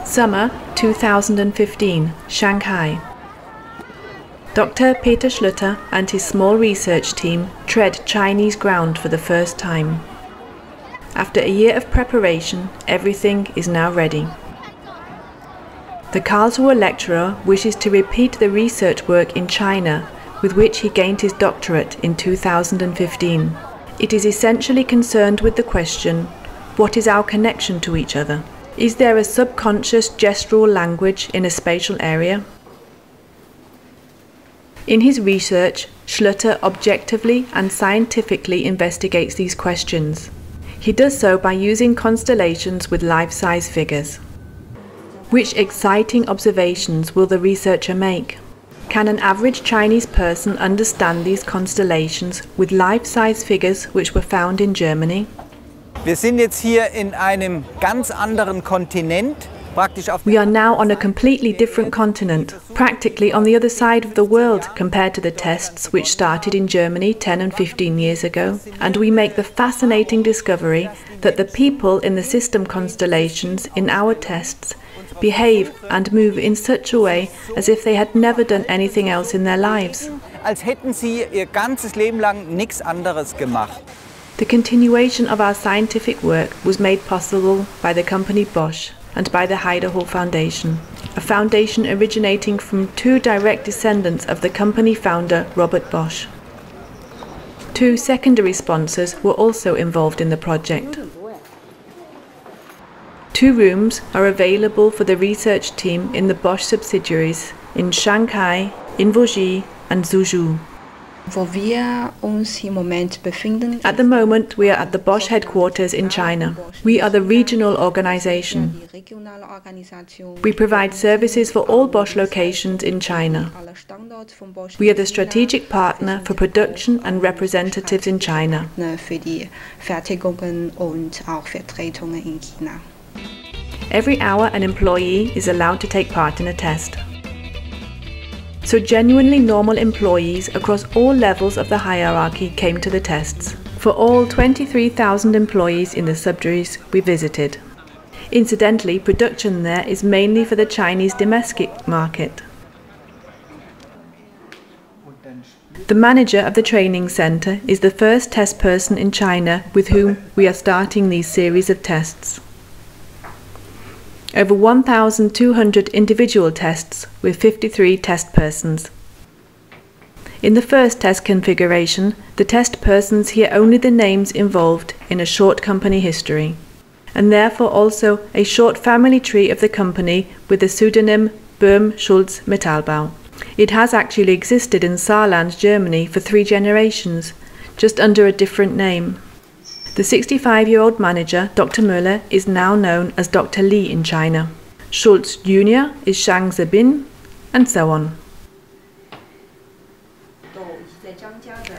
Summer 2015, Shanghai. Dr. Peter Schlutter and his small research team tread Chinese ground for the first time. After a year of preparation, everything is now ready. The Karlsruhe lecturer wishes to repeat the research work in China with which he gained his doctorate in 2015. It is essentially concerned with the question, what is our connection to each other? Is there a subconscious gestural language in a spatial area? In his research, Schlutter objectively and scientifically investigates these questions. He does so by using constellations with life-size figures. Which exciting observations will the researcher make? Can an average Chinese person understand these constellations with life-size figures which were found in Germany? Wir sind jetzt hier in einem ganz anderen Kontinent. We are now on a completely different continent, practically on the other side of the world compared to the tests which started in Germany 10 and 15 years ago, and we make the fascinating discovery that the people in the system constellations in our tests behave and move in such a way as if they had never done anything else in their lives. Als hätten sie ihr ganzes Leben lang nichts anderes gemacht. The continuation of our scientific work was made possible by the company Bosch and by the Haida Hall Foundation, a foundation originating from two direct descendants of the company founder Robert Bosch. Two secondary sponsors were also involved in the project. 2 rooms are available for the research team in the Bosch subsidiaries in Shanghai, in Vosges and Suzhou. At the moment, we are at the Bosch headquarters in China. We are the regional organization. We provide services for all Bosch locations in China. We are the strategic partner for production and representatives in China. Every hour, an employee is allowed to take part in a test. So genuinely normal employees across all levels of the hierarchy came to the tests, for all 23,000 employees in the subsidiaries we visited. Incidentally, production there is mainly for the Chinese domestic market. The manager of the training center is the first test person in China with whom we are starting these series of tests. Over 1,200 individual tests with 53 test persons. In the first test configuration, the test persons hear only the names involved in a short company history, and therefore also a short family tree of the company with the pseudonym Böhm Schulz Metallbau. It has actually existed in Saarland, Germany for 3 generations, just under a different name. The 65-year-old manager, Dr. Müller, is now known as Dr. Li in China. Schulz Jr. is Zhang Zebin, and so on.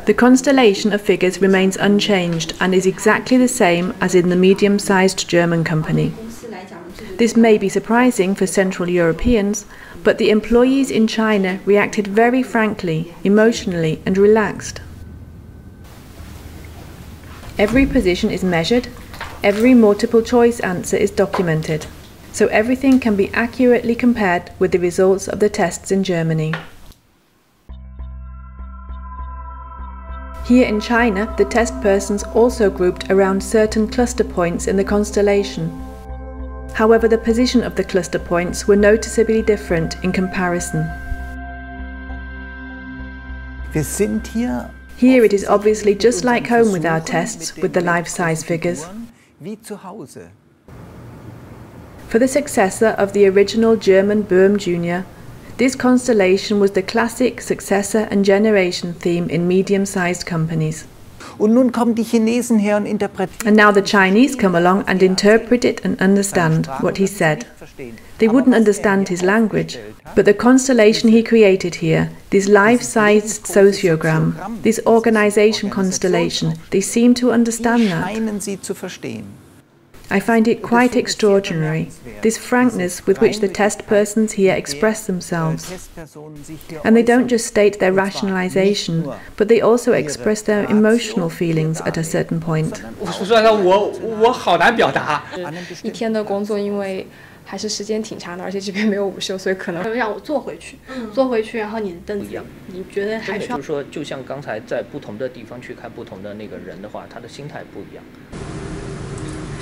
The constellation of figures remains unchanged and is exactly the same as in the medium-sized German company. This may be surprising for Central Europeans, but the employees in China reacted very frankly, emotionally, and relaxed. Every position is measured, every multiple choice answer is documented, so everything can be accurately compared with the results of the tests in Germany. Here in China, the test persons also grouped around certain cluster points in the constellation. However, the position of the cluster points were noticeably different in comparison. Wir sind hier. Here it is obviously just like home with our tests, with the life-size figures. For the successor of the original German Böhm Jr., this constellation was the classic successor and generation theme in medium-sized companies. Und nun kommen die Chinesen her und interpretieren. And now the Chinese come along and interpret it and understand what he said. They wouldn't understand his language, but the constellation he created here, this life-sized sociogram, this organization constellation, they seem to understand that. I find it quite extraordinary, this frankness with which the test persons here express themselves. And they don't just state their rationalization, but they also express their emotional feelings at a certain point. 还是时间挺长的，而且这边没有午休，所以可能让我坐回去，然后你的凳子一样，你觉得还需要？就是说，就像刚才在不同的地方去看不同的那个人的话，他的心态不一样。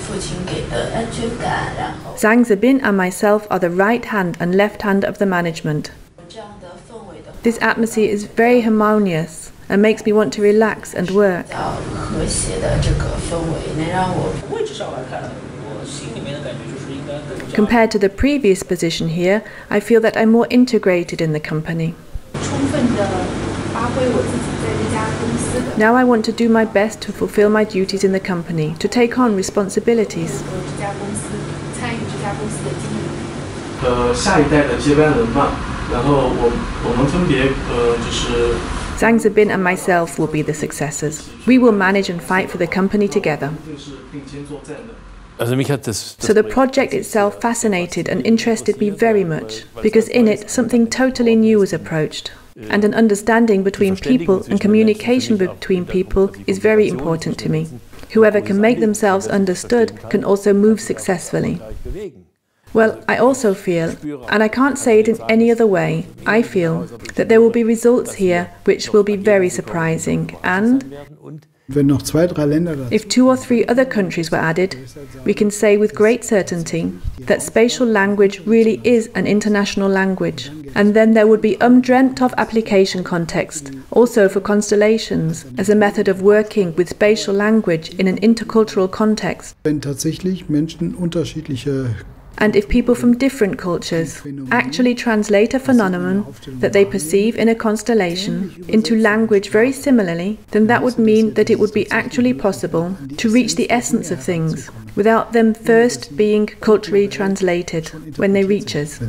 父亲给的安全感，然后 Zhang Zibin and myself are the right hand and left hand of the management. 这样的氛围的 This atmosphere is very harmonious and makes me want to relax and work. 比较和谐的这个氛围，能让我位置上来看，我心里面的感觉就是应该更加。 Compared to the previous position here, I feel that I'm more integrated in the company. 充分的发挥我自己在这家公司的 Now I want to do my best to fulfill my duties in the company, to take on responsibilities. 这家公司参与这家公司的经营。下一代的接班人嘛，然后我们分别就是。 Zhang Zibin and myself will be the successors. We will manage and fight for the company together. So the project itself fascinated and interested me very much, because in it something totally new was approached. And an understanding between people and communication between people is very important to me. Whoever can make themselves understood can also move successfully. Well, I also feel, and I can't say it in any other way, I feel that there will be results here which will be very surprising, and if 2 or 3 other countries were added, we can say with great certainty that spatial language really is an international language, and then there would be undreamt of application context, also for constellations, as a method of working with spatial language in an intercultural context. And if people from different cultures actually translate a phenomenon that they perceive in a constellation into language very similarly, then that would mean that it would be actually possible to reach the essence of things without them first being culturally translated when they reach us.